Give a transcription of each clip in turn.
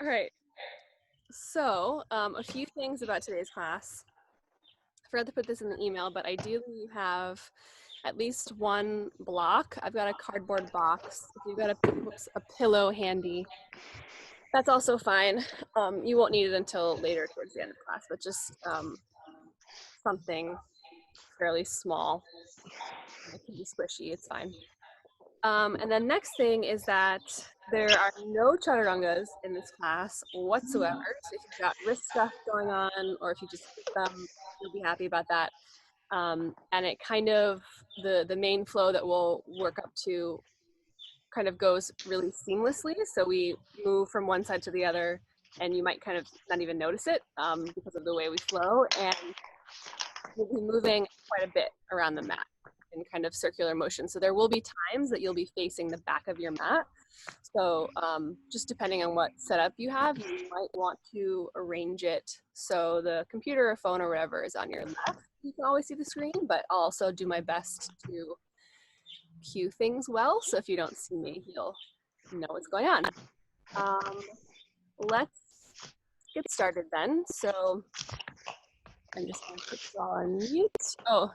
All right. So a few things about today's class. I forgot to put this in the email, but ideally you have at least one block. I've got a cardboard box. If you've got a pillow handy, that's also fine. You won't need it until later towards the end of class, but just something fairly small. It can be squishy, it's fine. And then next thing is that there are no chaturangas in this class whatsoever. So if you've got wrist stuff going on, or if you just hate them, you'll be happy about that. And it kind of, the main flow that we'll work up to kind of goes really seamlessly. So we move from one side to the other, and you might kind of not even notice it because of the way we flow. And we'll be moving quite a bit around the mat in kind of circular motion. So there will be times that you'll be facing the back of your mat. So just depending on what setup you have, you might want to arrange it so the computer or phone or whatever is on your left. You can always see the screen, but I'll also do my best to cue things well. So if you don't see me, you'll know what's going on. Let's get started then. So I'm just going to put you all on mute. Oh,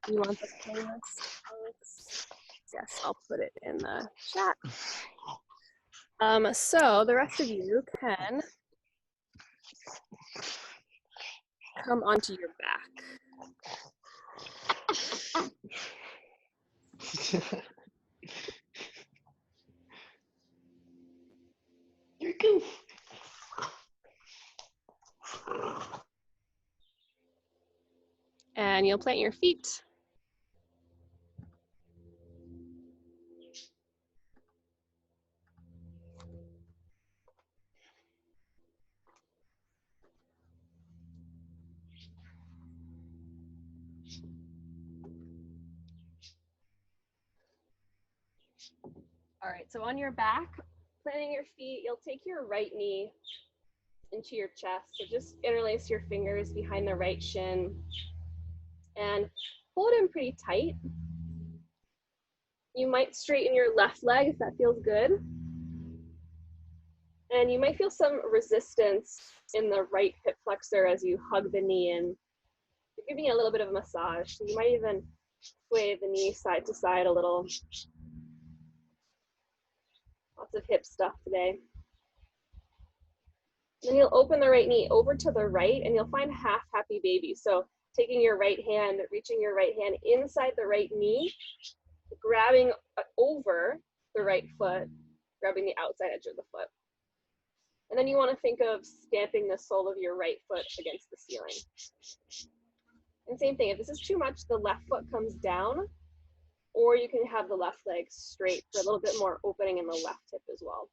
you want the playlist, Alex? Yes, I'll put it in the chat. So the rest of you can come onto your back. You're goof. And you'll plant your feet. All right, so on your back, planting your feet, you'll take your right knee into your chest. So just interlace your fingers behind the right shin and pull it in pretty tight. You might straighten your left leg if that feels good. And you might feel some resistance in the right hip flexor as you hug the knee in. You're giving it a little bit of a massage. So you might even sway the knee side to side a little. Lots of hip stuff today. Then you'll open the right knee over to the right and you'll find half happy baby. So taking your right hand, reaching your right hand inside the right knee, grabbing over the right foot, grabbing the outside edge of the foot. And then you want to think of stamping the sole of your right foot against the ceiling. And same thing, if this is too much, the left foot comes down, or you can have the left leg straight for a little bit more opening in the left hip as well.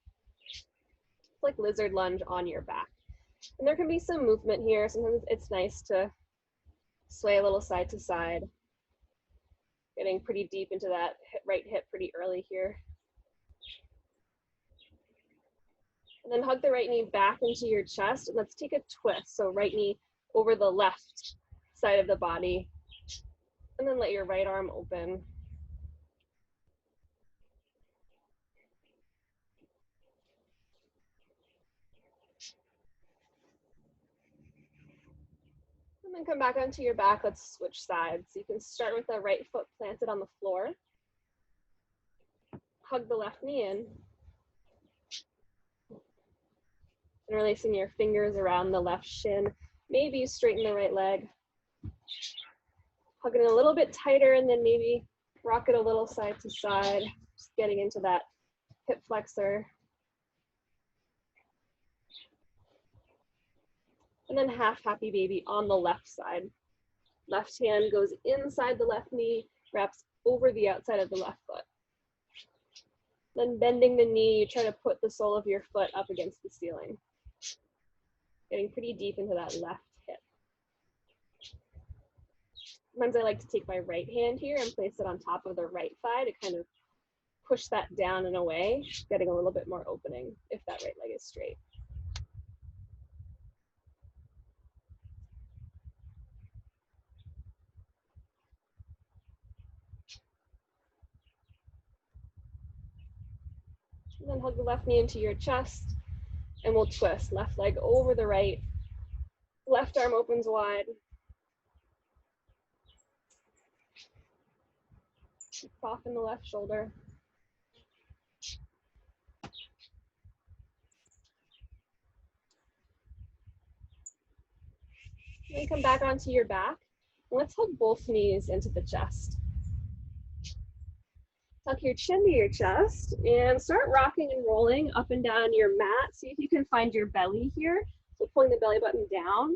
It's like lizard lunge on your back. And there can be some movement here. Sometimes it's nice to sway a little side to side. Getting pretty deep into that right hip pretty early here. And then hug the right knee back into your chest. And let's take a twist. So right knee over the left side of the body. And then let your right arm open. And then come back onto your back. Let's switch sides. So you can start with the right foot planted on the floor. Hug the left knee in. And releasing your fingers around the left shin. Maybe you straighten the right leg. Hug it a little bit tighter and then maybe rock it a little side to side. Just getting into that hip flexor. And then half happy baby on the left side. Left hand goes inside the left knee, wraps over the outside of the left foot. Then bending the knee, you try to put the sole of your foot up against the ceiling. Getting pretty deep into that left hip. Sometimes I like to take my right hand here and place it on top of the right thigh to kind of push that down and away, getting a little bit more opening if that right leg is straight. And then hug the left knee into your chest. And we'll twist. Left leg over the right. Left arm opens wide. Soften the left shoulder. Then come back onto your back. Let's hug both knees into the chest. Tuck your chin to your chest and start rocking and rolling up and down your mat. See if you can find your belly here. So pulling the belly button down.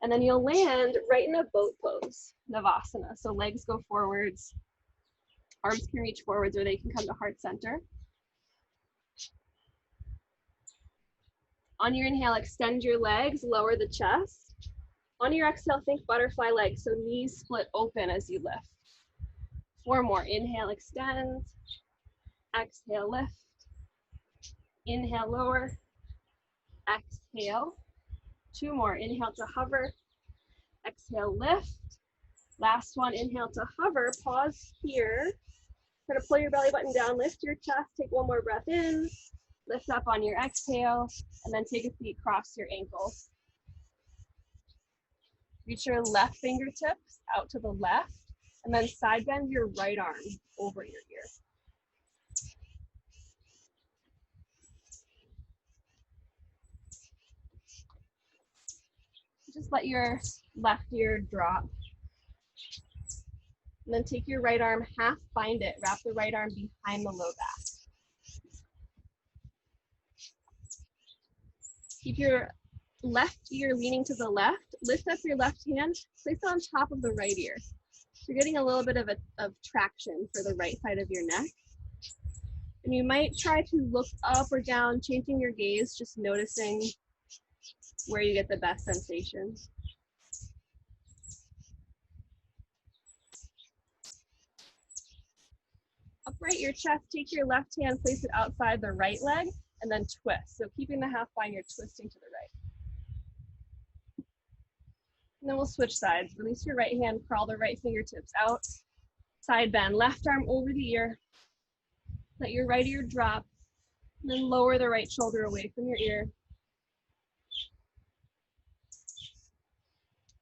And then you'll land right in a boat pose, Navasana. So legs go forwards. Arms can reach forwards or they can come to heart center. On your inhale, extend your legs, lower the chest. On your exhale, think butterfly legs, so knees split open as you lift. 4 more. Inhale, extend. Exhale, lift. Inhale, lower. Exhale. 2 more. Inhale to hover. Exhale, lift. Last one. Inhale to hover. Pause here. Try to pull your belly button down. Lift your chest. Take 1 more breath in. Lift up on your exhale. And then take a seat. Cross your ankles. Reach your left fingertips out to the left. And then side bend your right arm over your ear. Just let your left ear drop. And then take your right arm, half bind it. Wrap the right arm behind the low back. Keep your left ear leaning to the left. Lift up your left hand, place it on top of the right ear. You're getting a little bit of traction for the right side of your neck. And you might try to look up or down, changing your gaze, just noticing where you get the best sensation. Upright your chest, take your left hand, place it outside the right leg, and then twist. So keeping the half bind, you're twisting to the right. And then we'll switch sides. Release your right hand, crawl the right fingertips out. Side bend, left arm over the ear. Let your right ear drop. And then lower the right shoulder away from your ear.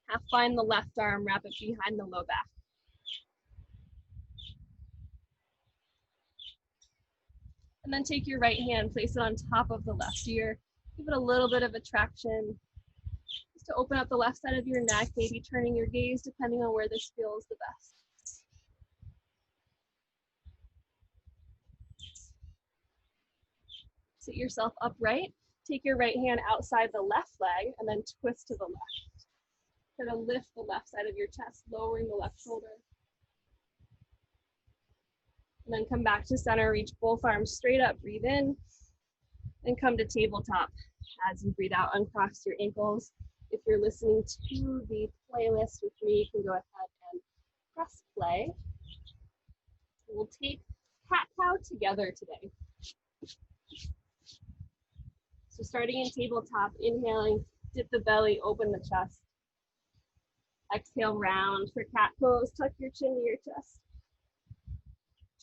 Half bind the left arm, wrap it behind the low back. And then take your right hand, place it on top of the left ear. Give it a little bit of a traction. To open up the left side of your neck, maybe turning your gaze depending on where this feels the best. Sit yourself upright. Take your right hand outside the left leg and then twist to the left. Try to lift the left side of your chest, lowering the left shoulder. And then come back to center, reach both arms straight up, breathe in, and come to tabletop. As you breathe out, uncross your ankles. If you're listening to the playlist with me, you can go ahead and press play. We'll take cat-cow together today. So starting in tabletop, inhaling, dip the belly, open the chest. Exhale, round for cat pose, tuck your chin to your chest.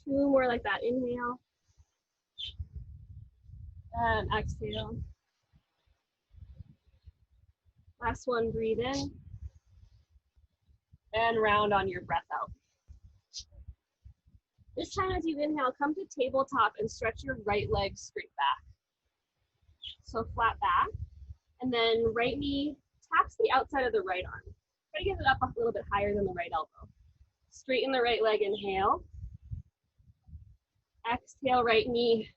2 more like that, inhale. And exhale. Last one, breathe in. And round on your breath out. This time as you inhale, come to tabletop and stretch your right leg straight back. So flat back. And then right knee taps the outside of the right arm. Try to get it up a little bit higher than the right elbow. Straighten the right leg, inhale. Exhale, right knee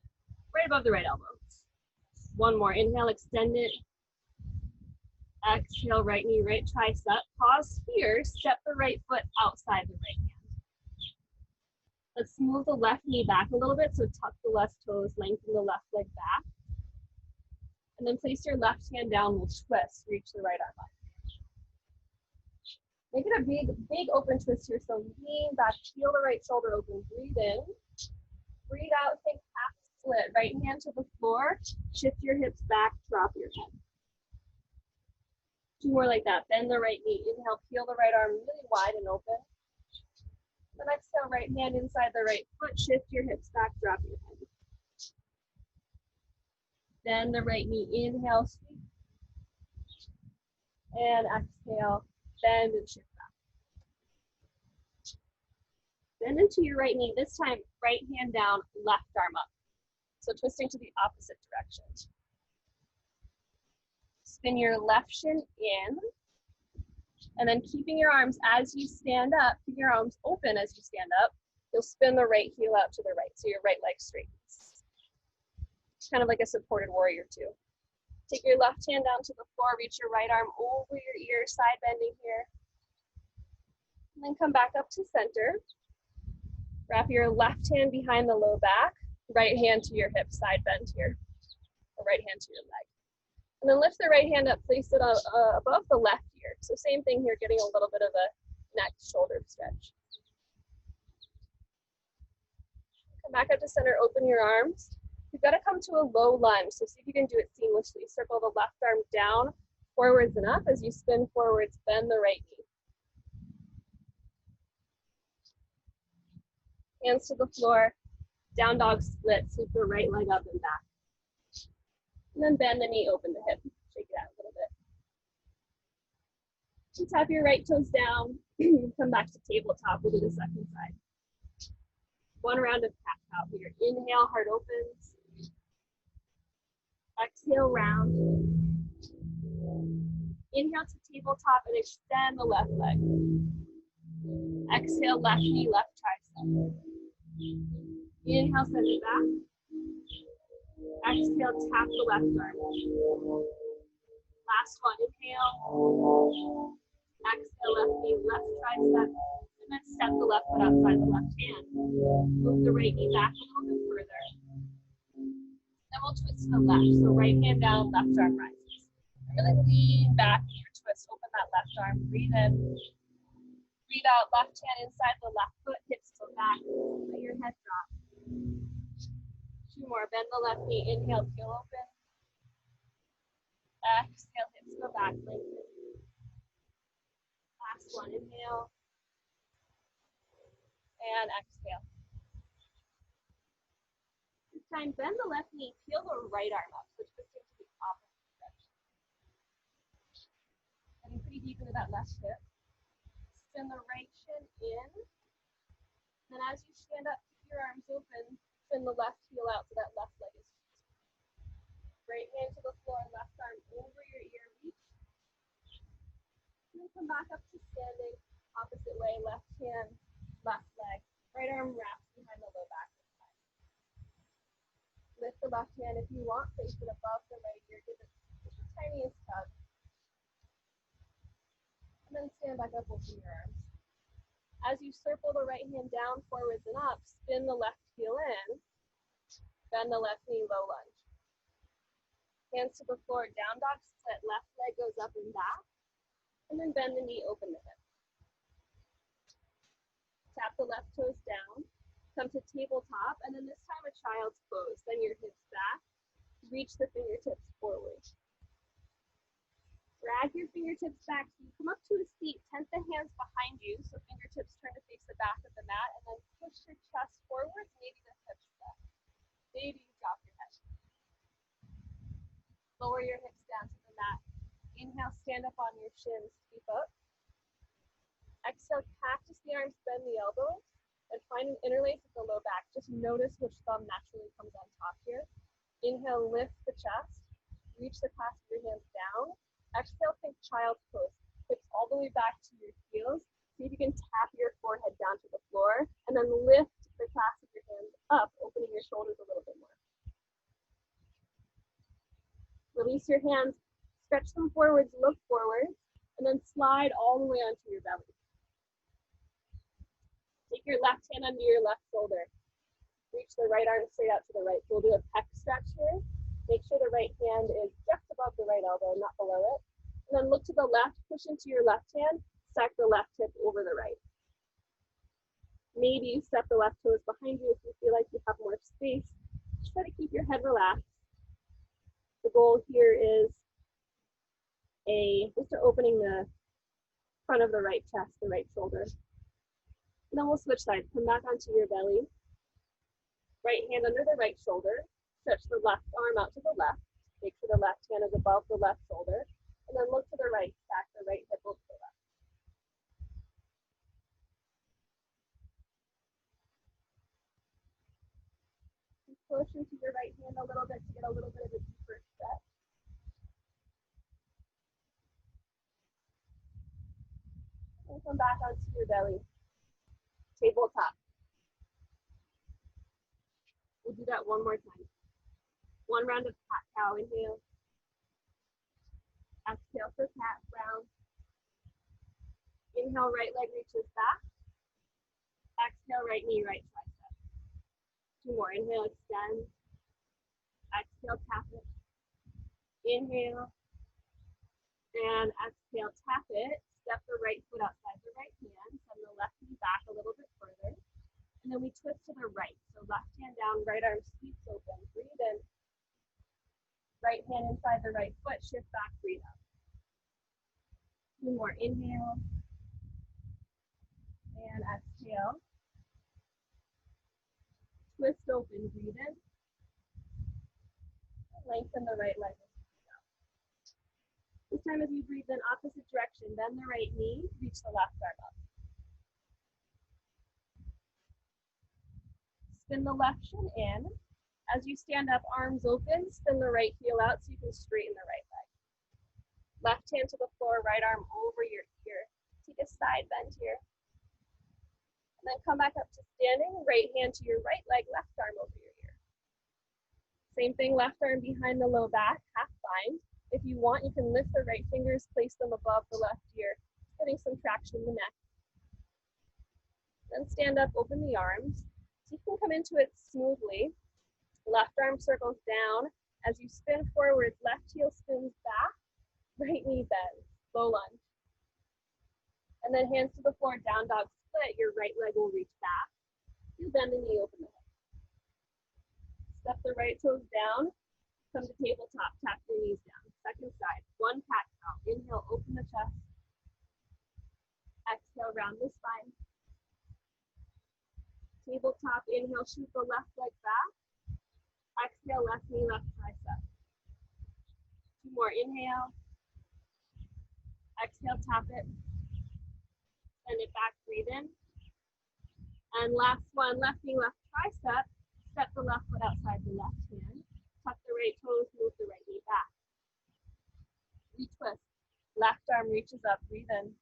right above the right elbow. 1 more, inhale, extend it. Exhale, right knee, right tricep. Pause here, step the right foot outside the right hand. Let's move the left knee back a little bit, so tuck the left toes, lengthen the left leg back. And then place your left hand down, we'll twist, reach the right arm up. Make it a big open twist here, so lean back, feel the right shoulder open, breathe in. Breathe out, think half split, right hand to the floor, shift your hips back, drop your head. 2 more like that, bend the right knee, inhale, peel the right arm really wide and open. Then exhale, right hand inside the right foot, shift your hips back, drop your head. Bend the right knee, inhale, sweep. And exhale, bend and shift back. Bend into your right knee, this time right hand down, left arm up. So twisting to the opposite direction. Spin your left shin in, and then keeping your arms as you stand up, keep your arms open as you stand up, you'll spin the right heel out to the right, so your right leg straightens. It's kind of like a supported warrior too. Take your left hand down to the floor, reach your right arm over your ear, side bending here. And then come back up to center. Wrap your left hand behind the low back, right hand to your hip, side bend here, or right hand to your leg. And then lift the right hand up, place it above the left ear. So same thing here, getting a little bit of a neck, shoulder stretch. Come back up to center, open your arms. You've got to come to a low lunge, so see if you can do it seamlessly. Circle the left arm down, forwards and up. As you spin forwards, bend the right knee. Hands to the floor, down dog split, sweep the right leg up and back. And then bend the knee, open the hip, shake it out a little bit. And tap your right toes down, come back to tabletop, we'll do the second side. One round of cat-cow here. Inhale, heart opens. Exhale, round. Inhale to tabletop and extend the left leg. Exhale, left knee, left tricep. Inhale, send it back. Exhale, tap the left arm. Last one, inhale. Exhale, left knee, left tricep. And then step the left foot outside the left hand. Move the right knee back a little bit further. Then we'll twist to the left. So right hand down, left arm rises. Really lean back in your twist. Open that left arm. Breathe in. Breathe out. Left hand inside the left foot. Hips go back. Let your head drop. Two more. Bend the left knee. Inhale, heel open. Exhale, hips go back. Lengthen. Last one. Inhale. And exhale. This time, bend the left knee, peel the right arm up, so twisting to the opposite direction. Getting pretty deep into that left hip. Spin the right shin in. Then as you stand up, keep your arms open, spin the left heel out so that left leg is right hand to the floor, left arm over your ear, reach. And then come back up to standing, opposite way, left hand, left leg, right arm wraps behind the low back this time. Lift the left hand if you want, place it above the right ear, give it the tiniest tug. And then stand back up, open your arms. As you circle the right hand down, forwards and up, spin the left heel in, bend the left knee, low lunge. Hands to the floor, down dog split, left leg goes up and back, and then bend the knee, open the hip. Tap the left toes down, come to tabletop, and then this time a child's pose. Then your hips back, reach the fingertips forward. Drag your fingertips back so you come up to a seat, tent the hands behind you, so fingertips turn to face the back of the mat, and then push your chest forward, maybe the hips back. Maybe you drop your head. Lower your hips down to the mat. Inhale, stand up on your shins, sweep up. Exhale, cactus the arms, bend the elbows, and find an interlace at the low back. Just notice which thumb naturally comes on top here. Inhale, lift the chest, reach the clasp of your hands down. Exhale, think child's pose. Hips all the way back to your heels. See if you can tap your forehead down to the floor, and then lift the clasp of your hands up, opening your shoulders a little bit more. Release your hands, stretch them forwards, look forwards, and then slide all the way onto your belly. Take your left hand under your left shoulder. Reach the right arm straight out to the right. So we'll do a peck stretch here. Make sure the right hand is just above the right elbow, not below it. And then look to the left, push into your left hand, stack the left hip over the right. Maybe you step the left toes behind you if you feel like you have more space. Just try to keep your head relaxed. The goal here is just opening the front of the right chest, the right shoulder. And then we'll switch sides. Come back onto your belly. Right hand under the right shoulder. Stretch the left arm out to the left. Make sure the left hand is above the left shoulder. And then look to the right, stack the right hip over the left. Push into your right hand a little bit to get a little bit of a deeper stretch. And come back onto your belly. Tabletop. We'll do that one more time. One round of cat cow. Inhale. Exhale for cat round. Inhale, right leg reaches back. Exhale, right knee, right tricep. Two more. Inhale, extend. Exhale, tap it. Inhale. And exhale, tap it. Step the right foot outside the right hand. Send the left knee back a little bit further. And then we twist to the right. So left hand down, right arm sweeps open. Breathe in. Right hand inside the right foot. Shift back, breathe out. Two more. Inhale. And exhale. Twist open, breathe in. Lengthen the right leg. This time as you breathe in, opposite direction, bend the right knee, reach the left arm up. Spin the left shin in. As you stand up, arms open, spin the right heel out so you can straighten the right leg. Left hand to the floor, right arm over your ear. Take a side bend here. And then come back up to standing, right hand to your right leg, left arm over your ear. Same thing, left arm behind the low back, half bind. If you want, you can lift the right fingers, place them above the left ear, getting some traction in the neck. Then stand up, open the arms. So you can come into it smoothly. Left arm circles down. As you spin forward, left heel spins back, right knee bends, low lunge. And then hands to the floor, down dog split, your right leg will reach back. You bend the knee, open the hip. Step the right toes down, come to tabletop, tap your knees down. Second side, one cat cow. Inhale, open the chest. Exhale, round the spine. Tabletop, inhale, shoot the left leg back. Exhale, left knee, left tricep. Two more, inhale. Exhale, tap it. Send it back, breathe in. And last one, left knee, left tricep. Step the left foot outside the left hand. Tuck the right toes, move the right knee back. Retwist. Left arm reaches up, breathe in.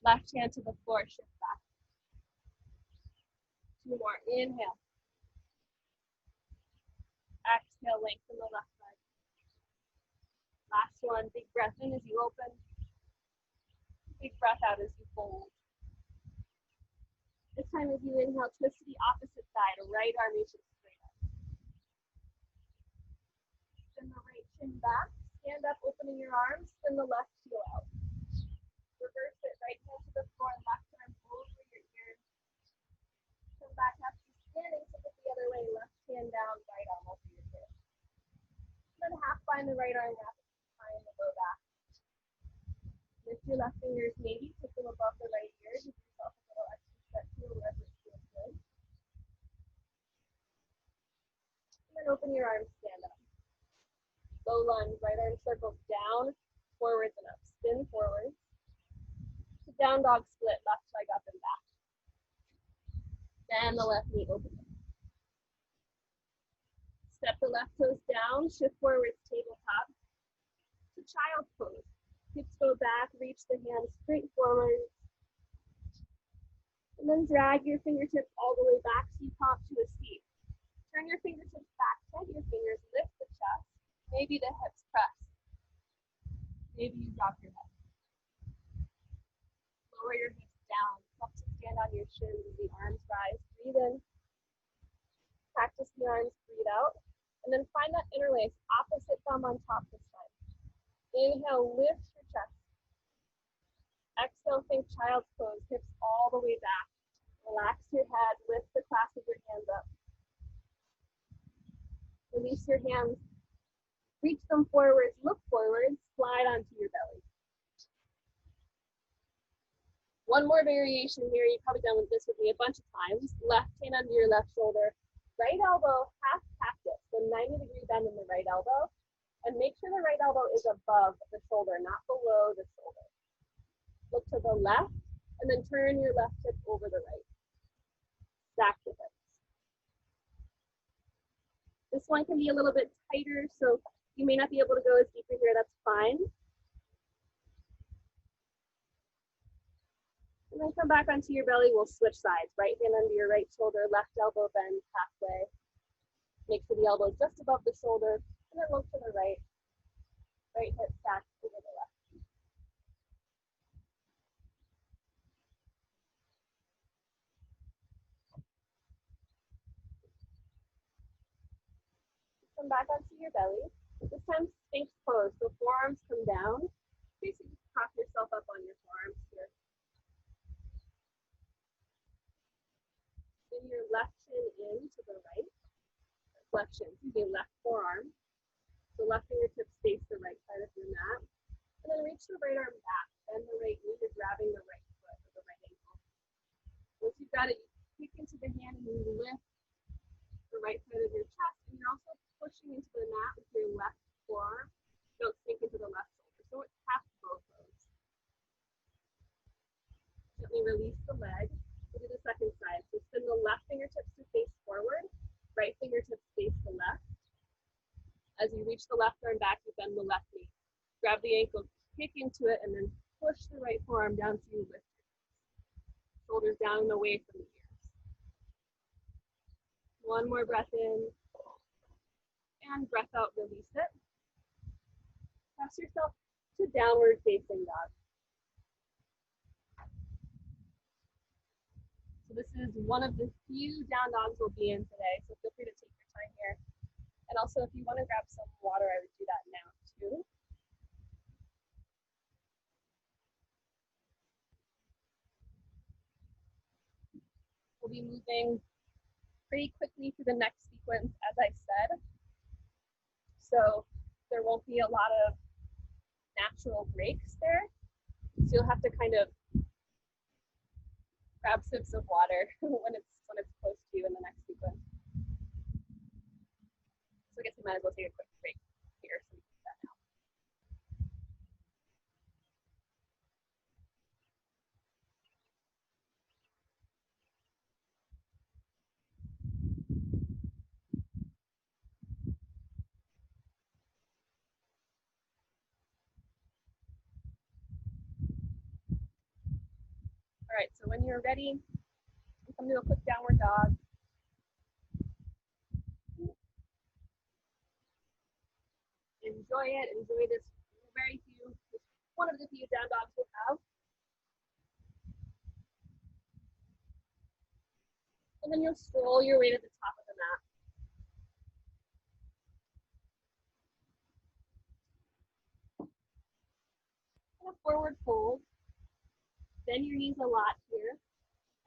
Left hand to the floor, shift back. Two more, inhale. Exhale, lengthen the left leg. Last one, big breath in as you open. Big breath out as you fold. This time as you inhale, twist to the opposite side. Right arm reaches straight up. Spin the right shin back. Stand up, opening your arms. Spin the left heel out. Reverse it. Right hand to the floor. Left arm over your ear. Come back up to standing. Flip it the other way. Left hand down. Right arm over your ear. Then half bind the right arm. Wrap it behind the low back. Lift your left fingers. Maybe put them above the right ear. Give yourself a little extra stretch here wherever it feels good. And then open your arms. Stand up. Low lunge, right arm circles down, forwards and up. Spin forward. To down dog split, left leg up and back. Then the left knee opens. Step the left toes down, shift forwards, tabletop. To child's pose. Hips go back, reach the hands straight forward. And then drag your fingertips all the way back so you pop to a seat. Turn your fingertips back, tug your fingers, lift the chest. Maybe the hips press. Maybe you drop your head. Lower your hips down. Up to stand on your shins as the arms rise. Breathe in. Practice the arms, breathe out. And then find that interlace. Opposite thumb on top this time. Inhale, lift your chest. Exhale, think child's pose. Hips all the way back. Relax your head. Lift the clasp of your hands up. Release your hands. Reach them forwards, look forwards, slide onto your belly. One more variation here. You've probably done this with me a bunch of times. Left hand under your left shoulder. Right elbow, half cactus. So 90-degree bend in the right elbow. And make sure the right elbow is above the shoulder, not below the shoulder. Look to the left, and then turn your left hip over the right. Stack the hips. This one can be a little bit tighter, so you may not be able to go as deeper here, that's fine. And then come back onto your belly, we'll switch sides. Right hand under your right shoulder, left elbow bend halfway. Make sure the elbow is just above the shoulder, and then look to the right. Right hip stacked over the left. Come back onto your belly. This time, Sphinx pose. So forearms come down. Basically, prop yourself up on your forearms here. Bring your left shin in to the right. Left shin, left forearm. So left fingertips face the right side of your mat. And then reach the right arm back. Bend the right knee. You're grabbing the right foot or the right ankle. Once you've got it, you kick into the hand and you lift the right side of your chest. And you're also pushing into the mat with your left forearm. Don't sink into the left shoulder. So it's half both those. Gently release the leg. We'll do the second side. So spin the left fingertips to face forward. Right fingertips face the left. As you reach the left arm back, you bend the left knee. Grab the ankle, kick into it, and then push the right forearm down so you lift it. Shoulders down and away from the ears. One more breath in. And breath out, release it. Press yourself to downward facing dog. So this is one of the few down dogs we'll be in today, so feel free to take your time here. And also, if you want to grab some water, I would do that now too. We'll be moving pretty quickly through the next sequence, as I said. So there won't be a lot of natural breaks there. So you'll have to kind of grab sips of water when it's close to you in the next sequence. So I guess we might as well take a quick break here so we can do that now. All right, so when you're ready, we'll come to a quick downward dog. Enjoy it, enjoy this one of the few down dogs we'll have. And then you'll stroll your way to the top of the mat. And a forward fold. Bend your knees a lot here.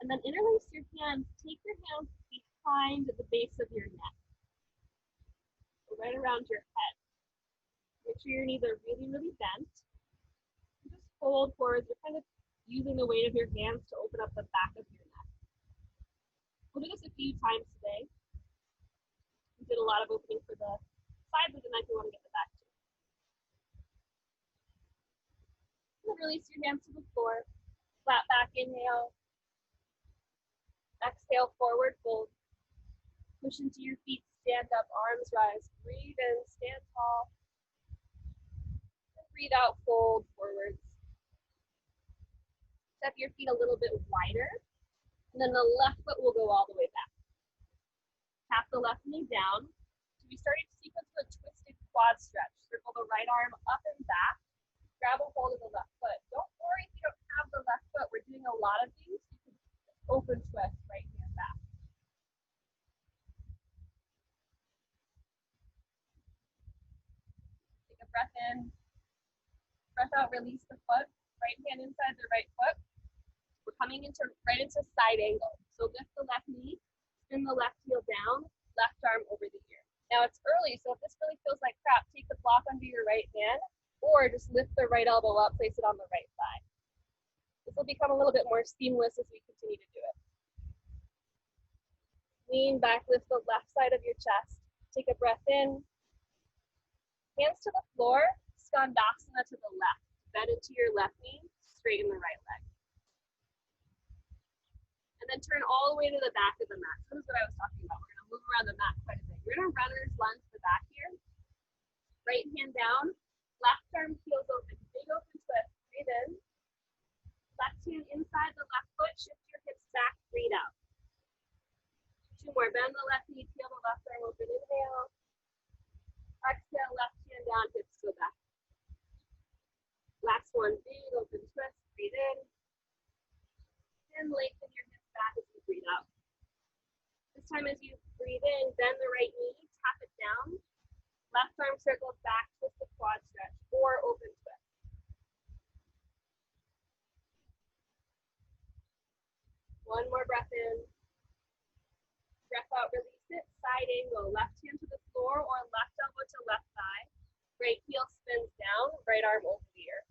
And then interlace your hands. Take your hands behind the base of your neck. So right around your head. Make sure your knees are really, really bent. And just fold forward. You're kind of using the weight of your hands to open up the back of your neck. We'll do this a few times today. We did a lot of opening for the sides of the neck. We want to get the back too. And then release your hands to the floor. Flat back, inhale. Exhale, forward fold. Push into your feet, stand up, arms rise. Breathe in, stand tall. And breathe out, fold forwards. Step your feet a little bit wider. And then the left foot will go all the way back. Tap the left knee down. So we started to sequence with a twisted quad stretch. Circle the right arm up and back. Grab a hold of the left foot. Don't worry if you don't have the left foot. We're doing a lot of these. You can open twist, right hand back. Take a breath in. Breath out, release the foot. Right hand inside the right foot. We're coming right into side angle. So lift the left knee, spin the left heel down, left arm over the ear. Now it's early, so if this really feels like crap, take the block under your right hand, or just lift the right elbow up, place it on the right side. This will become a little bit more seamless as we continue to do it. Lean back, lift the left side of your chest, take a breath in. Hands to the floor, skandasana to the left. Bend into your left knee, straighten the right leg. And then turn all the way to the back of the mat. So this is what I was talking about. We're gonna move around the mat quite a bit. We're gonna runner's lunge to the back here. Right hand down, left arm heels open, big open twist, breathe in. Left hand inside the left foot, shift your hips back, breathe out. 2 more, bend the left knee, peel the left arm open, inhale. Exhale, left hand down, hips go back. Last one, big open twist, breathe in. And lengthen your hips back as you breathe out. This time as you breathe in, bend the right knee, tap it down. Left arm circles back, twist the quad stretch, or open twist. One more breath in. Breath out, release it. Side angle, left hand to the floor or left elbow to left thigh. Right heel spins down, right arm over the ear.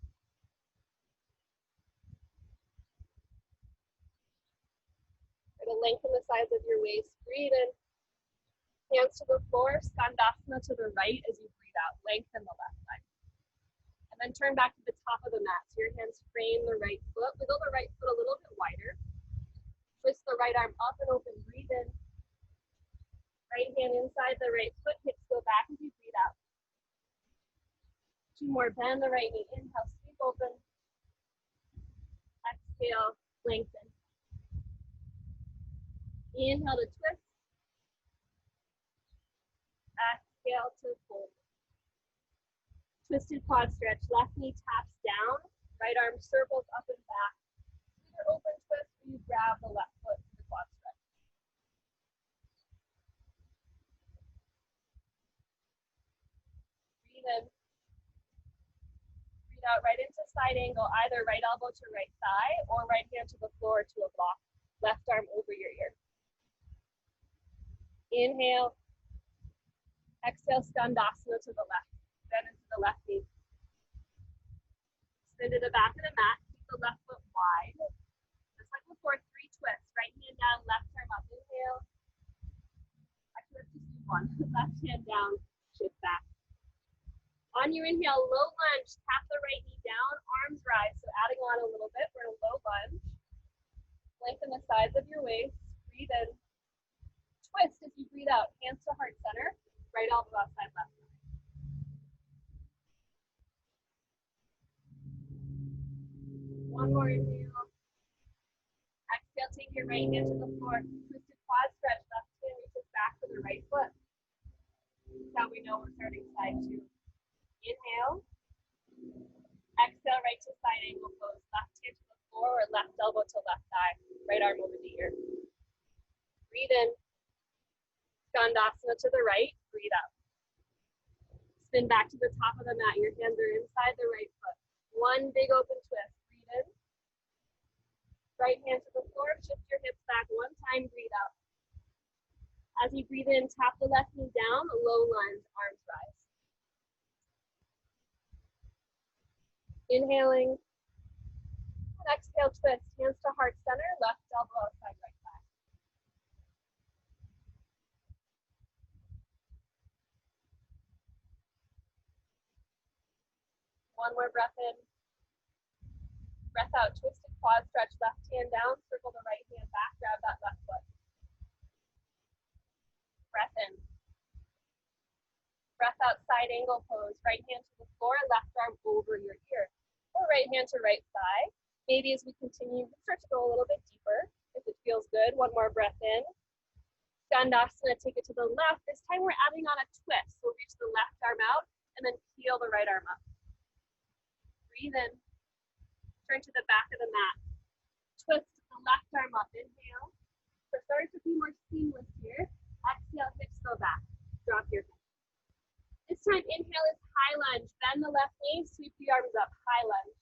Try to lengthen the sides of your waist. Breathe in. Hands to the floor, skandasana to the right as you breathe out. Lengthen the left leg. And then turn back to the top of the mat. So your hands frame the right foot. Wiggle the right foot a little bit wider. Twist the right arm up and open. Breathe in. Right hand inside the right foot. Hips go back as you breathe out. 2 more. Bend the right knee. Inhale, sweep open. Exhale, lengthen. Inhale to twist. Exhale to fold. Twisted quad stretch. Left knee taps down. Right arm circles up and back. Either open twist or you grab the left foot to the quad stretch. Breathe in. Breathe out right into side angle. Either right elbow to right thigh or right hand to the floor to a block. Left arm over your ear. Inhale. Exhale, skandasana to the left. Bend into the left knee. Spin to the back of the mat. Keep the left foot wide. Just like before, 3 twists. Right hand down, left arm up. Inhale. Actually, let's just do 1. Left hand down, shift back. On your inhale, low lunge. Tap the right knee down, arms rise. So adding on a little bit, we're in a low lunge. Lengthen the sides of your waist. Breathe in. Twist as you breathe out. Hands to heart center. Right elbow outside left. One more inhale. Exhale, take your right hand to the floor. Twisted quad stretch. Left hand reaches back to the right foot. This is how we know we're starting side 2. Inhale. Exhale, right to side angle pose. Left hand to the floor or left elbow to left thigh. Right arm over the ear. Breathe in. Skandasana to the right. Breathe out. Spin back to the top of the mat. Your hands are inside the right foot. 1 big open twist. Breathe in. Right hand to the floor. Shift your hips back 1 time. Breathe out. As you breathe in, tap the left knee down. Low lunge. Arms rise. Inhaling. Exhale, twist. Hands to heart center. Left elbow outside right thigh. One more breath in. Breath out, twisted quad stretch, left hand down, circle the right hand back, grab that left foot. Breath in. Breath out, side angle pose, right hand to the floor, left arm over your ear. Or right hand to right thigh. Maybe as we continue, start to go a little bit deeper, if it feels good. One more breath in. Skandasana, take it to the left. This time we're adding on a twist. So reach the left arm out, and then peel the right arm up. Breathe in. Turn to the back of the mat. Twist the left arm up. Inhale. So start to be more seamless here. Exhale, hips go back. Drop your hips. This time, inhale is high lunge. Bend the left knee, sweep the arms up. High lunge.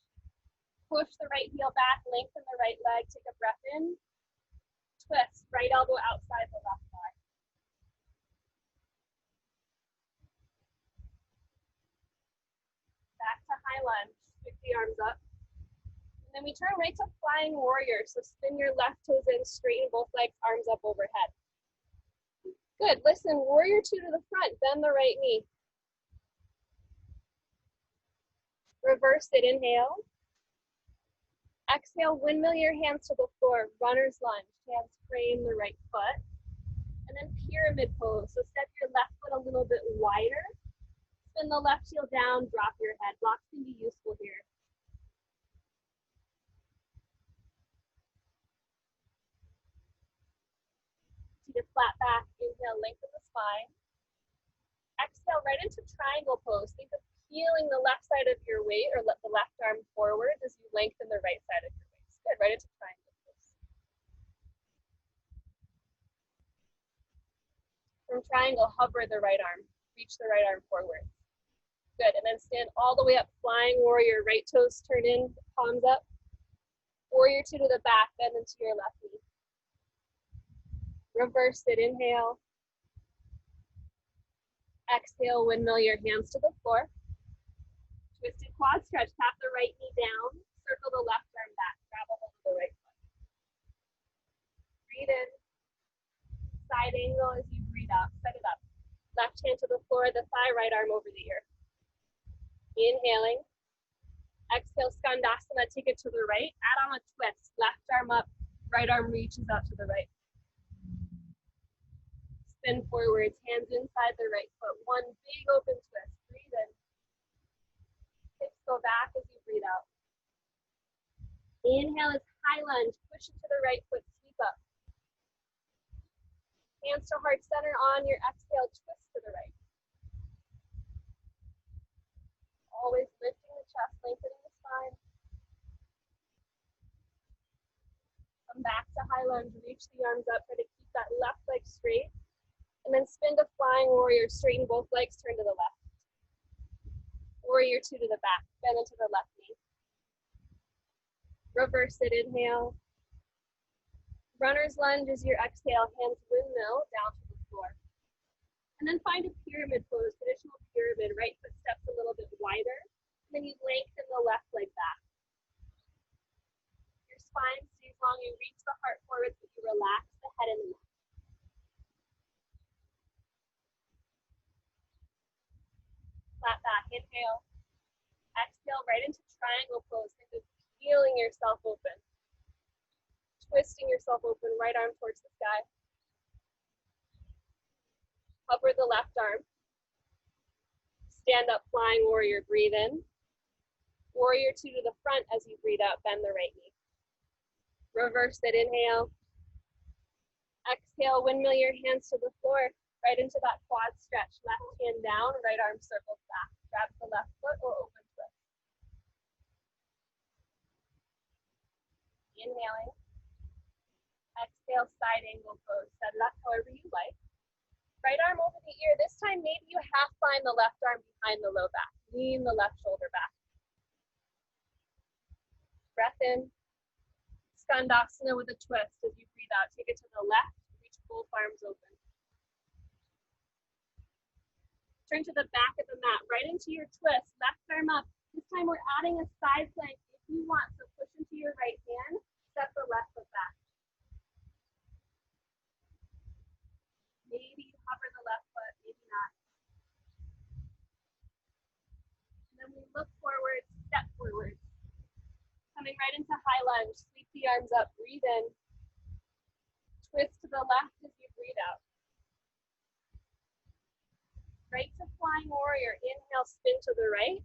Push the right heel back, lengthen the right leg. Take a breath in. Twist. Right elbow outside the left thigh. Back to high lunge. Sweep the arms up. And then we turn right to flying warrior. So spin your left toes in, straighten both legs, arms up overhead. Good, listen, warrior two to the front, bend the right knee. Reverse it, inhale. Exhale, windmill your hands to the floor, runner's lunge. Hands frame the right foot. And then pyramid pose. So step your left foot a little bit wider. Spin the left heel down, drop your head. Blocks can be useful here. Take a flat back, inhale, lengthen the spine. Exhale, right into triangle pose. Think of peeling the left side of your weight or let the left arm forward as you lengthen the right side of your waist. Good, right into triangle pose. From triangle, hover the right arm. Reach the right arm forward. Good, and then stand all the way up, flying warrior. Right toes turn in, palms up. Warrior two to the back, bend into your left knee. Reverse it, inhale. Exhale, windmill your hands to the floor. Twisted quad stretch, tap the right knee down. Circle the left arm back, grab a hold of the right foot. Breathe in. Side angle as you breathe out, set it up. Left hand to the floor, the thigh, right arm over the ear. Inhaling. Exhale, skandasana, take it to the right. Add on a twist, left arm up, right arm reaches out to the right. Spin forwards, hands inside the right foot. One big open twist, breathe in. Hips go back as you breathe out. Inhale is high lunge, push into the right foot, sweep up. Hands to heart center on your exhale, twist to the right. Always lifting the chest, lengthening the spine. Come back to high lunge, reach the arms up, try to keep that left leg straight. And then spin to flying warrior, straighten both legs, turn to the left. Warrior two to the back, bend into the left knee. Reverse it, inhale. Runner's lunge is your exhale, hands windmill down to the floor. And then find a pyramid pose, traditional pyramid, right foot steps a little bit wider. And then you lengthen the left leg back. Your spine stays long, you reach the heart forward, but you relax the head and the neck. Flat back, inhale. Exhale, right into triangle pose. Think of peeling yourself open. Twisting yourself open, right arm towards the sky. Hover the left arm. Stand up, flying warrior, breathe in. Warrior two to the front as you breathe out, bend the right knee. Reverse it, inhale. Exhale, windmill your hands to the floor, right into that quad stretch. Left hand down, right arm circles back. Grab the left foot or open twist. Inhaling. Exhale, side angle pose. Set it up however you like. Right arm over the ear. This time, maybe you half find the left arm behind the low back. Lean the left shoulder back. Breath in. Skandasana with a twist as you breathe out. Take it to the left. Reach both arms open. Turn to the back of the mat, right into your twist. Left arm up. This time we're adding a side plank if you want. So push into your right hand. Step the left foot back. Maybe you hover the left foot, maybe not. And then we look forward, step forward. Coming right into high lunge, sweep the arms up, breathe in. Twist to the left as you breathe out. Right to flying warrior, inhale, spin to the right.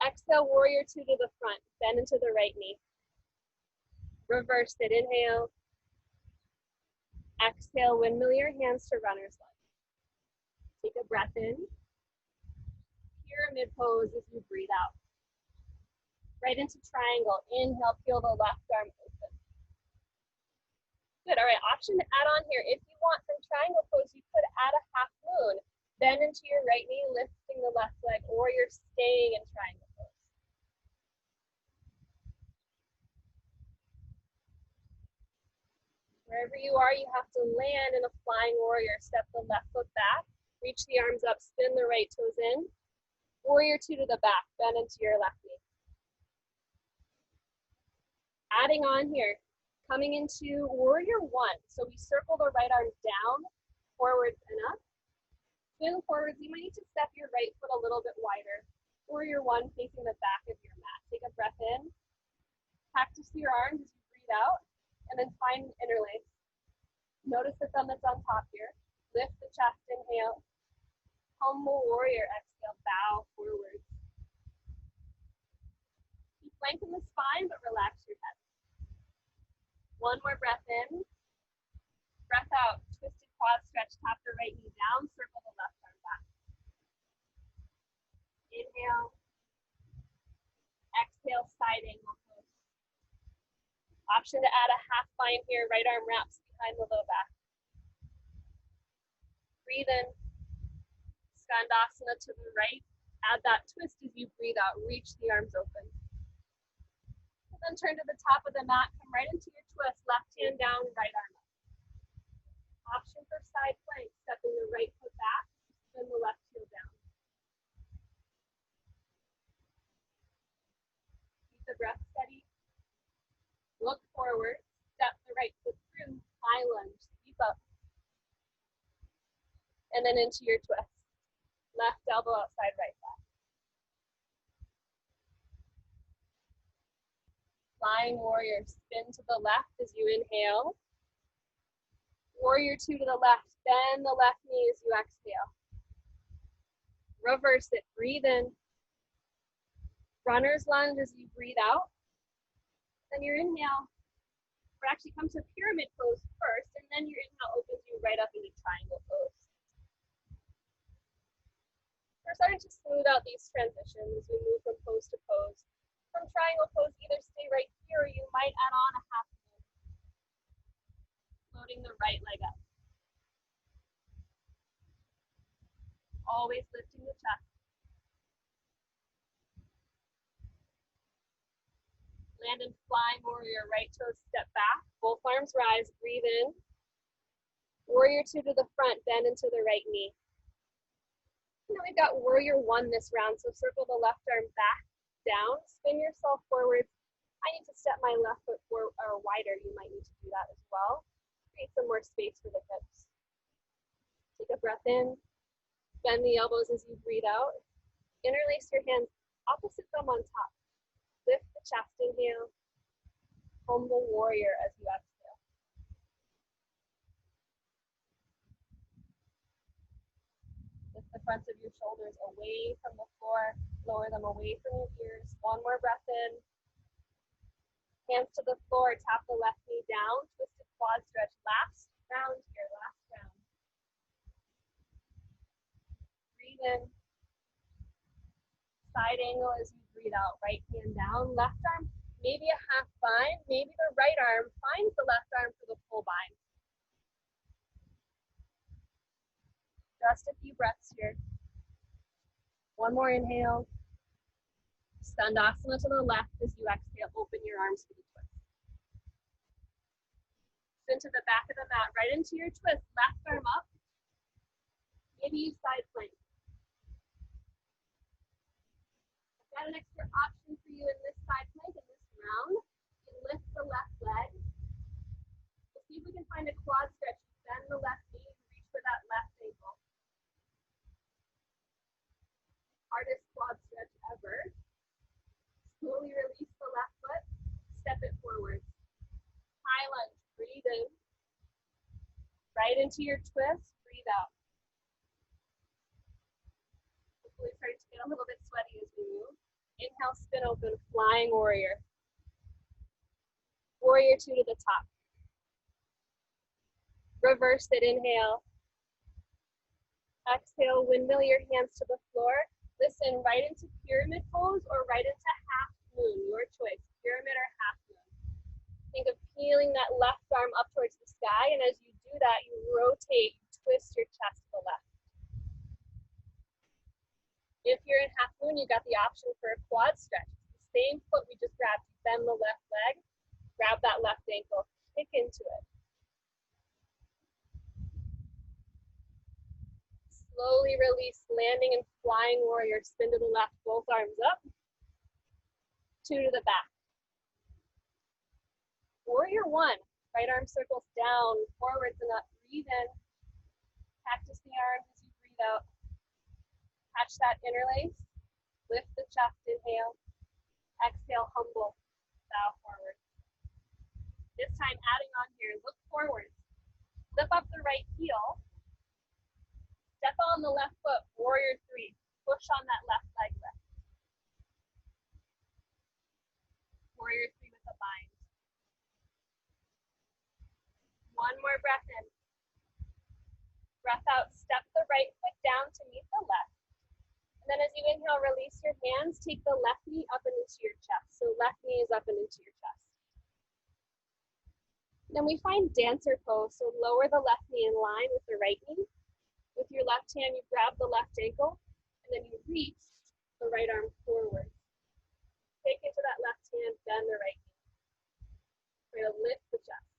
Exhale, warrior two to the front, bend into the right knee. Reverse it, inhale. Exhale, windmill your hands to runner's lunge. Take a breath in. Pyramid pose as you breathe out. Right into triangle. Inhale, peel the left arm open. Good, all right, option to add on here. If you want from triangle pose, you could add a half moon. Bend into your right knee, lifting the left leg, or you're staying in triangle pose. Wherever you are, you have to land in a flying warrior. Step the left foot back, reach the arms up, spin the right toes in. Warrior two to the back, bend into your left knee. Adding on here, coming into warrior one. So we circle the right arm down, forwards and up. Spin forwards, you might need to step your right foot a little bit wider. Warrior one facing the back of your mat. Take a breath in. Practice your arms as you breathe out. And then find interlace. Notice the thumb that's on top here. Lift the chest, inhale. Humble warrior, exhale, bow forward. Keep lengthen the spine, but relax your head. One more breath in. Breath out, twisted quad stretch, tap the right knee down, circle the left arm back. Inhale. Exhale, side angle pose. Option to add a half bind here, right arm wraps behind the low back. Breathe in. Skandasana to the right. Add that twist as you breathe out. Reach the arms open. And then turn to the top of the mat. Come right into your twist. Left hand down, right arm up. Option for side plank. Stepping the right foot back. Spin the left heel down. Keep the breath steady. Look forward. Step the right foot through. High lunge. Keep up. And then into your twist. Left elbow outside right thigh. Flying warrior, spin to the left as you inhale. Warrior two to the left, bend the left knee as you exhale. Reverse it, breathe in. Runner's lunge as you breathe out. Then your inhale, or actually come to pyramid pose first, and then your inhale opens you right up into triangle pose. We're starting to smooth out these transitions as we move from pose to pose. From triangle pose, either stay right here or you might add on a half moon. Floating the right leg up. Always lifting the chest. Land in flying warrior, right toes step back. Both arms rise, breathe in. Warrior two to the front, bend into the right knee. And then we've got warrior one this round, so circle the left arm back, down, spin yourself forward. I need to step my left foot forward or wider. You might need to do that as well. Create some more space for the hips. Take a breath in, bend the elbows as you breathe out. Interlace your hands, opposite thumb on top. Lift the chest, inhale. Humble warrior as you exhale. Lift the fronts of your shoulders away from the floor. Lower them away from your ears. One more breath in. Hands to the floor. Tap the left knee down. Twisted quad stretch. Last round here. Last round. Breathe in. Side angle as you breathe out. Right hand down. Left arm. Maybe a half bind. Maybe the right arm finds the left arm for the full bind. Just a few breaths here. One more inhale. Skandasana to the left as you exhale. Open your arms for the twist. Spin to the back of the mat, right into your twist. Left arm up. Maybe you side plank. I've got an extra option for you in this side plank in this round. You can lift the left leg. We'll see if we can find a quad stretch. Bend the left knee and reach for that left ankle. Hardest quad stretch ever. Slowly release the left foot, step it forward. High lunge, breathe in. Right into your twist, breathe out. Hopefully starting to get a little bit sweaty as we move. Inhale, spin open, flying warrior. Warrior two to the top. Reverse it, inhale. Exhale, windmill your hands to the floor. Listen, right into pyramid pose or right into half moon, your choice, pyramid or half moon. Think of peeling that left arm up towards the sky, and as you do that, you rotate, you twist your chest to the left. If you're in half moon, you got the option for a quad stretch. The same foot we just grabbed, bend the left leg, grab that left ankle, kick into it. Slowly release, landing and flying warrior. Spin to the left, both arms up. Two to the back. Warrior one, right arm circles down, forwards and up. Breathe in. Cactus the arms as you breathe out. Catch that interlace. Lift the chest, inhale. Exhale, humble, bow forward. This time adding on here, look forward. Lift up the right heel. Step on the left foot, warrior three. Push on that left leg lift. Warrior three with a bind. One more breath in. Breath out, step the right foot down to meet the left. And then as you inhale, release your hands, take the left knee up and into your chest. So left knee is up and into your chest. Then we find dancer pose, so lower the left knee in line with the right knee. With your left hand, you grab the left ankle, and then you reach the right arm forward. Take into that left hand, bend the right knee. Try to lift the chest.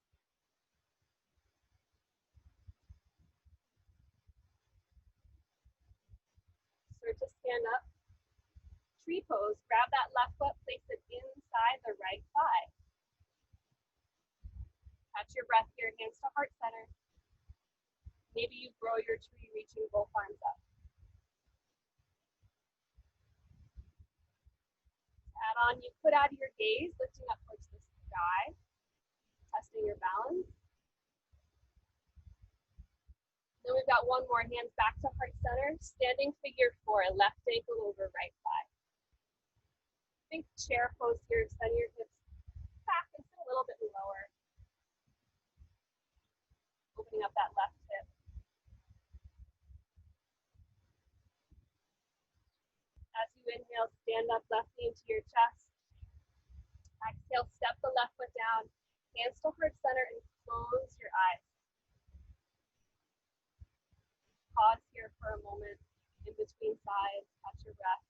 Start to stand up. Tree pose, grab that left foot, place it inside the right thigh. Catch your breath here, hands to heart center. Maybe you grow your tree, reaching both arms up. Add on, you could add your gaze, lifting up towards the sky, testing your balance. Then we've got one more, hands back to heart center, standing figure four, left ankle over right thigh. Think chair pose here, extend your hips back and sit a little bit lower. Opening up that left hip. As you inhale, stand up, left knee into your chest. Exhale, step the left foot down, hands to heart center, and close your eyes. Pause here for a moment, in between sides, catch your breath.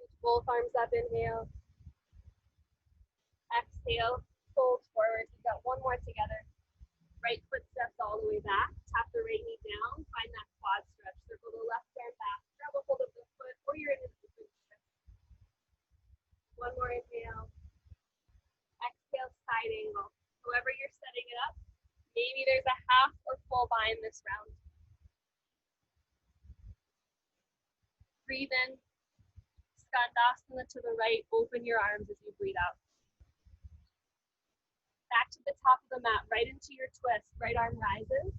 Reach both arms up, inhale. Exhale, fold forward. We've got one more together. Right foot steps all the way back. Tap the right knee down. Find that quad stretch. Circle the left arm back. Grab a hold of the foot or you're in a different stretch. One more inhale. Exhale, side angle. However you're setting it up, maybe there's a half or full bind this round. Breathe in. Skandasana to the right. Open your arms as you breathe out. Back to the top of the mat, right into your twist. Right arm rises.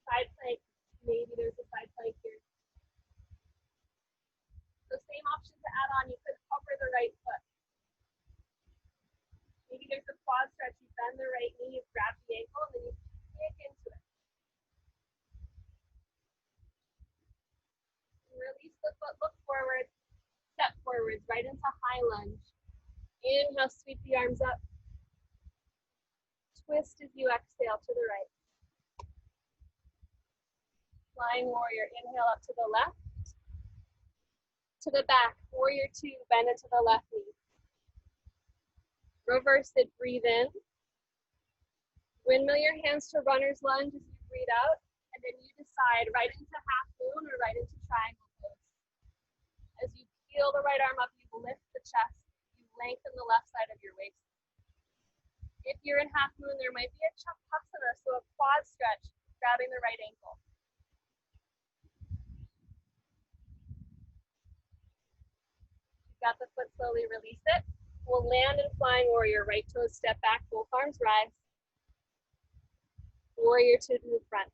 Side plank, maybe there's a side plank here. So same option to add on, you could cover the right foot. Maybe there's a quad stretch, you bend the right knee, you grab the ankle, and then you kick into it. Release the foot, look forward, step forwards, right into high lunge. Inhale, sweep the arms up. Twist as you exhale to the right. Flying warrior, inhale up to the left. To the back, warrior two, bend into the left knee. Reverse it, breathe in. Windmill your hands to runner's lunge as you breathe out. And then you decide right into half moon or right into triangle pose. As you peel the right arm up, you lift the chest. You lengthen the left side of your waist. If you're in half moon, there might be a chaturangas, so a quad stretch, grabbing the right ankle. You've got the foot, slowly release it. We'll land in flying warrior, right toes step back, both arms rise. Warrior two to the front.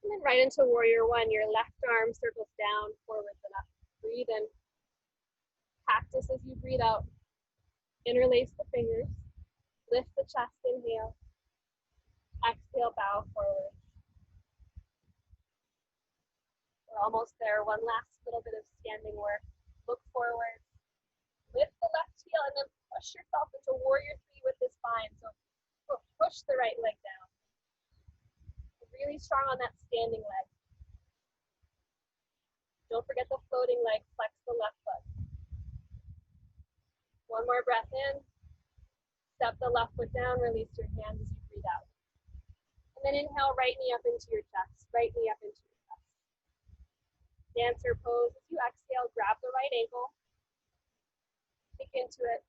And then right into warrior one, your left arm circles down, forwards and up. Breathe in. Cactus as you breathe out. Interlace the fingers. Lift the chest, inhale. Exhale, bow forward. We're almost there. One last little bit of standing work. Look forward. Lift the left heel and then push yourself into warrior three with this bind. So push the right leg down. Really strong on that standing leg. Don't forget the floating leg. Flex the left foot. One more breath in. Step the left foot down, release your hands as you breathe out. And then inhale, right knee up into your chest, right knee up into your chest. Dancer pose. As you exhale, grab the right ankle. Kick into it.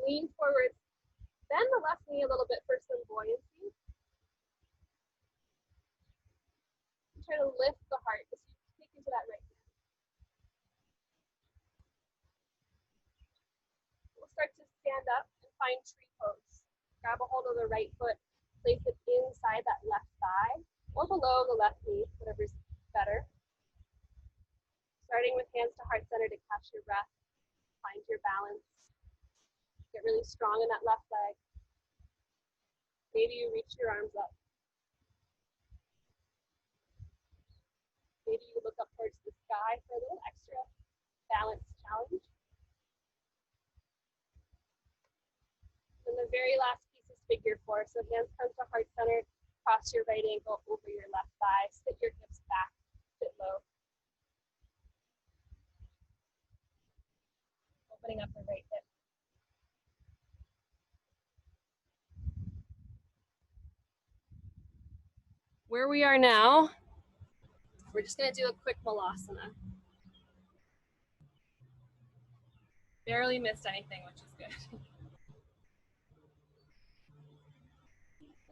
Lean forward, bend the left knee a little bit for some buoyancy. Try to lift the heart as you kick into that right hand. We'll start to stand up and find tree pose. Grab a hold of the right foot, place it inside that left thigh or below the left knee, whatever's better. Starting with hands to heart center to catch your breath, find your balance. Get really strong in that left leg. Maybe you reach your arms up. Maybe you look up towards the sky for a little extra balance challenge. And the very last piece is figure four. So hands come to heart center, cross your right ankle over your left thigh, sit your hips back, sit low. Opening up the right hip. Where we are now, we're just going to do a quick Malasana. Barely missed anything, which is good.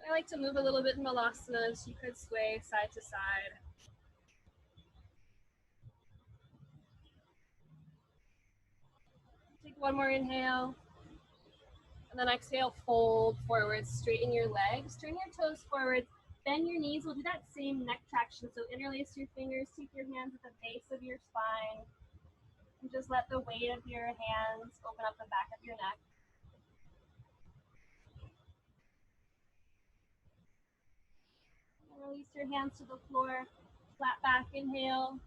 I like to move a little bit in Malasana, so you could sway side to side. Take one more inhale. And then exhale, fold forward, straighten your legs, turn your toes forward, bend your knees. We'll do that same neck traction. So interlace your fingers, take your hands at the base of your spine, and just let the weight of your hands open up the back of your neck. And release your hands to the floor, flat back, inhale.